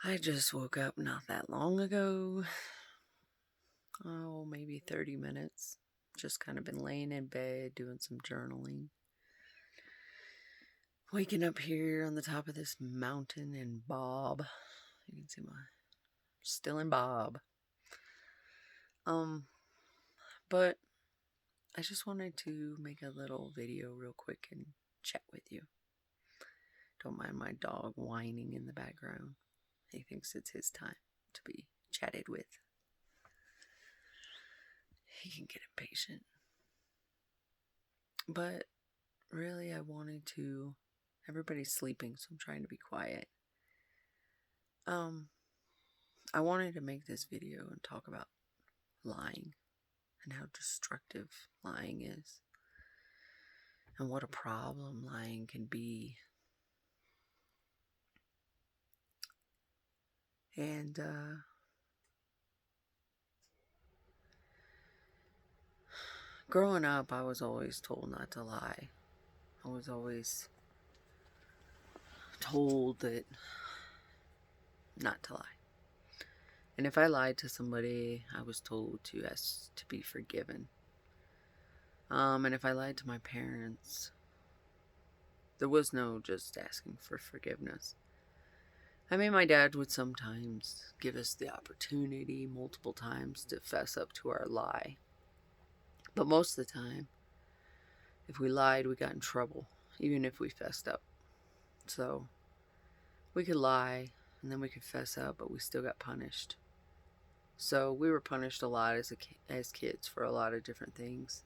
I just woke up not that long ago. Oh, maybe 30 minutes. Just kind of been laying in bed doing some journaling. Waking up here on the top of this mountain in Bob. You can see my still in Bob. Um, but I just wanted to make a little video real quick and chat with you. Don't mind my dog whining in the background. He thinks it's his time to be chatted with. He can get impatient. But really, I wanted to. Everybody's sleeping, so I'm trying to be quiet. I wanted to make this video and talk about lying and how destructive lying is and what a problem lying can be. And growing up, I was always told not to lie. I was always told that not to lie. And if I lied to somebody, I was told to ask to be forgiven. And if I lied to my parents, there was no just asking for forgiveness. I mean, my dad would sometimes give us the opportunity multiple times to fess up to our lie. But most of the time, if we lied, we got in trouble, even if we fessed up. So we could lie and then we could fess up, but we still got punished. So we were punished a lot as kids for a lot of different things.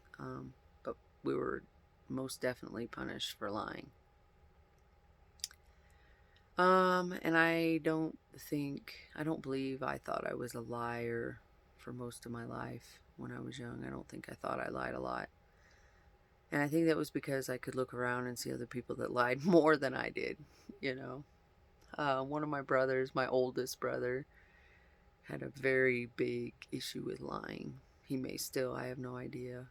But we were most definitely punished for lying. And I don't believe I thought I was a liar for most of my life when I was young. I don't think I thought I lied a lot. And I think that was because I could look around and see other people that lied more than I did, you know. One of my brothers, my oldest brother, had a very big issue with lying. He may still, I have no idea.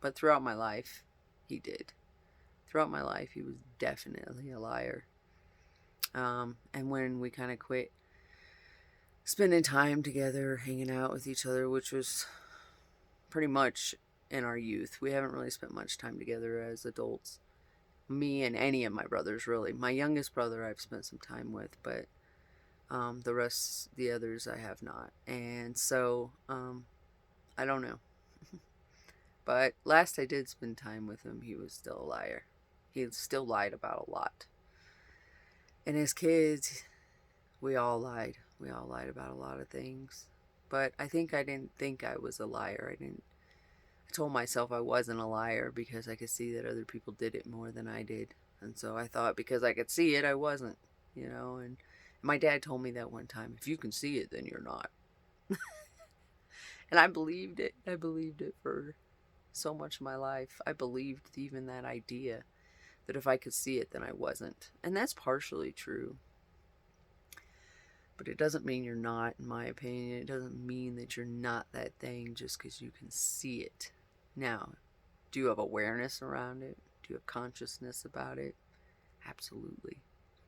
But throughout my life, he did. Throughout my life, he was definitely a liar. And when we kind of quit spending time together, hanging out with each other, which was pretty much in our youth, we haven't really spent much time together as adults. Me and any of my brothers, really. My youngest brother I've spent some time with, but the others I have not. And so, I don't know. But last I did spend time with him, he was still a liar. He still lied about a lot. And as kids, we all lied. We all lied about a lot of things. But I didn't think I was a liar. I told myself I wasn't a liar because I could see that other people did it more than I did. And so I thought because I could see it, I wasn't, you know. And my dad told me that one time, if you can see it, then you're not. And I believed it. I believed it for so much of my life. I believed even that idea that if I could see it, then I wasn't. And that's partially true. But it doesn't mean you're not, in my opinion. It doesn't mean that you're not that thing just because you can see it. Now, do you have awareness around it? Do you have consciousness about it? Absolutely.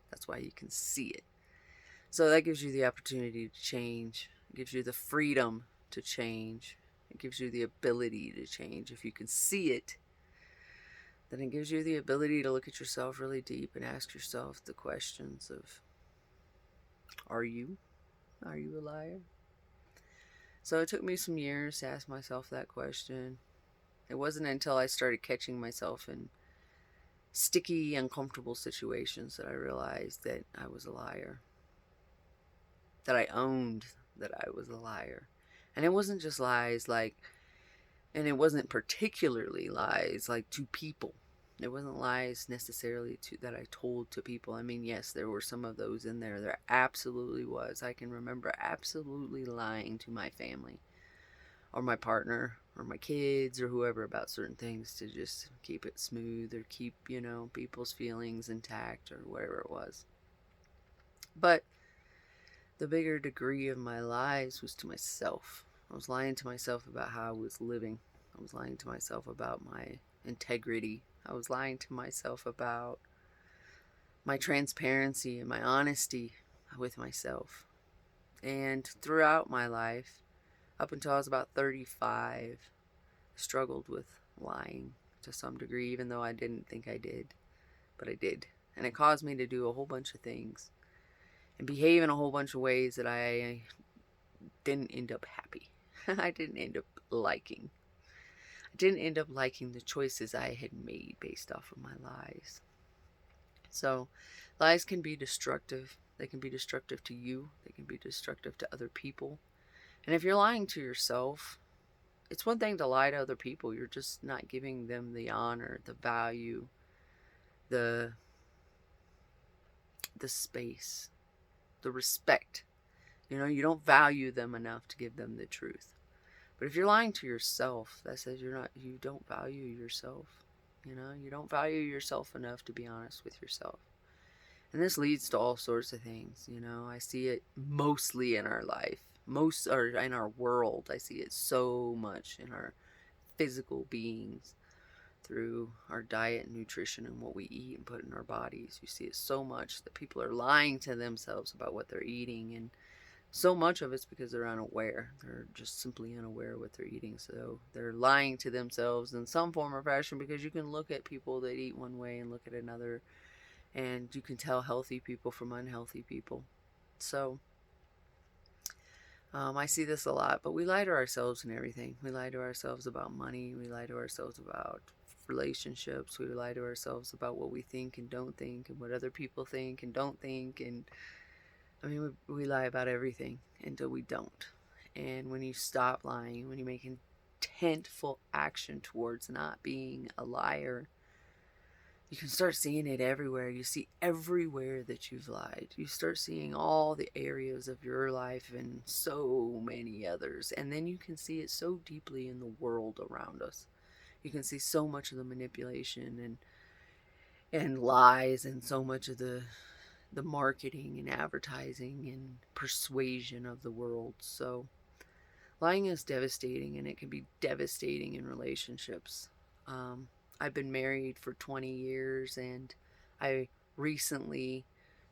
That's why you can see it. So that gives you the opportunity to change. It gives you the freedom to change. It gives you the ability to change. If you can see it, then it gives you the ability to look at yourself really deep and ask yourself the questions of, are you? Are you a liar? So it took me some years to ask myself that question. It wasn't until I started catching myself in sticky, uncomfortable situations that I realized that I was a liar. That I owned that I was a liar. And it wasn't just lies and it wasn't particularly lies like to people. It wasn't lies necessarily that I told to people. I mean, yes, there were some of those in there. There absolutely was. I can remember absolutely lying to my family or my partner or my kids or whoever about certain things to just keep it smooth or keep, people's feelings intact or whatever it was. But the bigger degree of my lies was to myself. I was lying to myself about how I was living. I was lying to myself about my integrity. I was lying to myself about my transparency and my honesty. I with myself. And throughout my life, up until I was about 35, I struggled with lying to some degree, even though I didn't think I did. But I did. And it caused me to do a whole bunch of things and behave in a whole bunch of ways that I didn't end up happy. I didn't end up liking. I didn't end up liking the choices I had made based off of my lies. So, lies can be destructive. They can be destructive to you. They can be destructive to other people. And if you're lying to yourself, it's one thing to lie to other people. You're just not giving them the honor, the value, the space, the respect. You don't value them enough to give them the truth. But if you're lying to yourself, that says you don't value yourself. You don't value yourself enough to be honest with yourself. And this leads to all sorts of things. I see it mostly in our life, or in our world. I see it so much in our physical beings through our diet and nutrition and what we eat and put in our bodies. You see it so much that people are lying to themselves about what they're eating, and so much of it's because they're unaware. They're just simply unaware of what they're eating. So they're lying to themselves in some form or fashion, because you can look at people that eat one way and look at another, and you can tell healthy people from unhealthy people. So I see this a lot, but we lie to ourselves in everything. We lie to ourselves about money. We lie to ourselves about relationships. We lie to ourselves about what we think and don't think, and what other people think and don't think. And I mean, we lie about everything until we don't. And when you stop lying, when you make intentful action towards not being a liar, you can start seeing it everywhere. You see everywhere that you've lied. You start seeing all the areas of your life and so many others. And then you can see it so deeply in the world around us. You can see so much of the manipulation and lies, and so much of the marketing and advertising and persuasion of the world. So lying is devastating, and it can be devastating in relationships. I've been married for 20 years, and I recently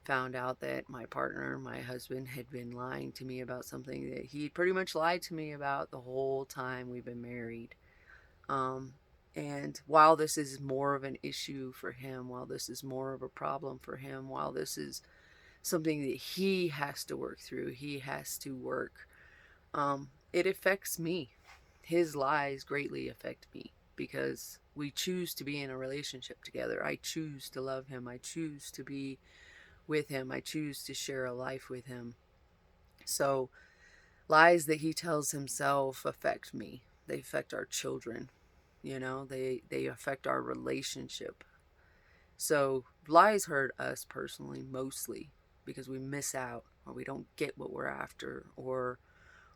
found out that my partner, my husband, had been lying to me about something that he pretty much lied to me about the whole time we've been married. And while this is more of an issue for him, while this is more of a problem for him, while this is something that he has to work through, he has to work, it affects me. His lies greatly affect me, because we choose to be in a relationship together. I choose to love him. I choose to be with him. I choose to share a life with him. So lies that he tells himself affect me. They affect our children. They affect our relationship. So lies hurt us personally, mostly because we miss out, or we don't get what we're after, or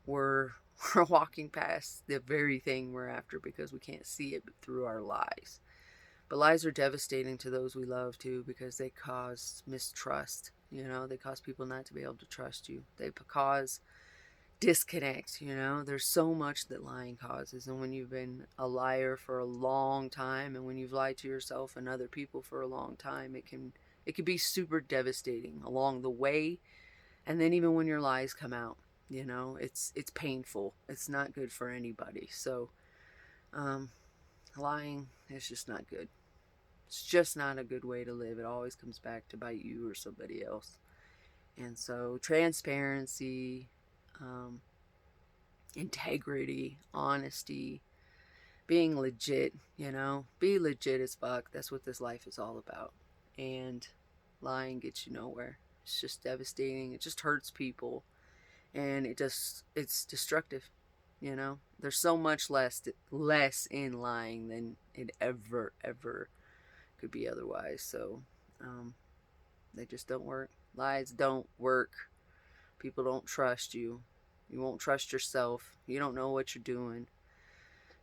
we're walking past the very thing we're after because we can't see it through our lies. But lies are devastating to those we love too, because they cause mistrust. They cause people not to be able to trust you. They cause disconnect. There's so much that lying causes. And when you've been a liar for a long time, and when you've lied to yourself and other people for a long time, it can be super devastating along the way. And then even when your lies come out, it's painful. It's not good for anybody. So lying is just not good. It's just not a good way to live. It always comes back to bite you or somebody else. And so transparency, integrity, honesty, being legit, be legit as fuck. That's what this life is all about. And lying gets you nowhere. It's just devastating. It just hurts people. And it's destructive. There's so much less in lying than it ever could be otherwise. So they just don't work. Lies don't work. People don't trust you. You won't trust yourself. You don't know what you're doing.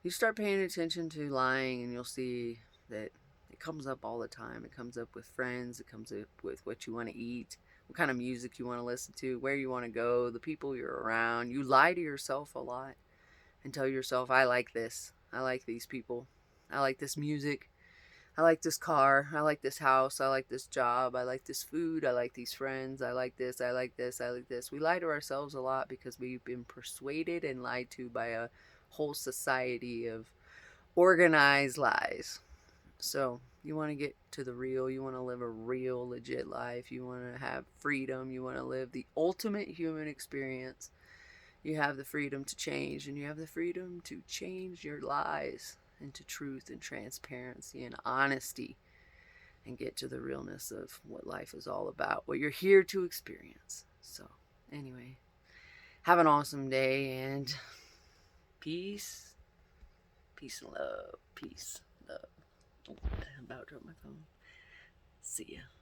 You start paying attention to lying, and you'll see that it comes up all the time. It comes up with friends. It comes up with what you want to eat, what kind of music you want to listen to, where you want to go, the people you're around. You lie to yourself a lot and tell yourself, I like this. I like these people. I like this music. I like this car, I like this house, I like this job, I like this food, I like these friends, I like this, I like this, I like this. We lie to ourselves a lot because we've been persuaded and lied to by a whole society of organized lies. So you want to get to the real, you want to live a real, legit life, you want to have freedom, you want to live the ultimate human experience. You have the freedom to change, and you have the freedom to change your lies into truth and transparency and honesty, and get to the realness of what life is all about, what you're here to experience. So, anyway, have an awesome day, and peace, peace and love, peace, love. Oh, I'm about to drop my phone. See ya.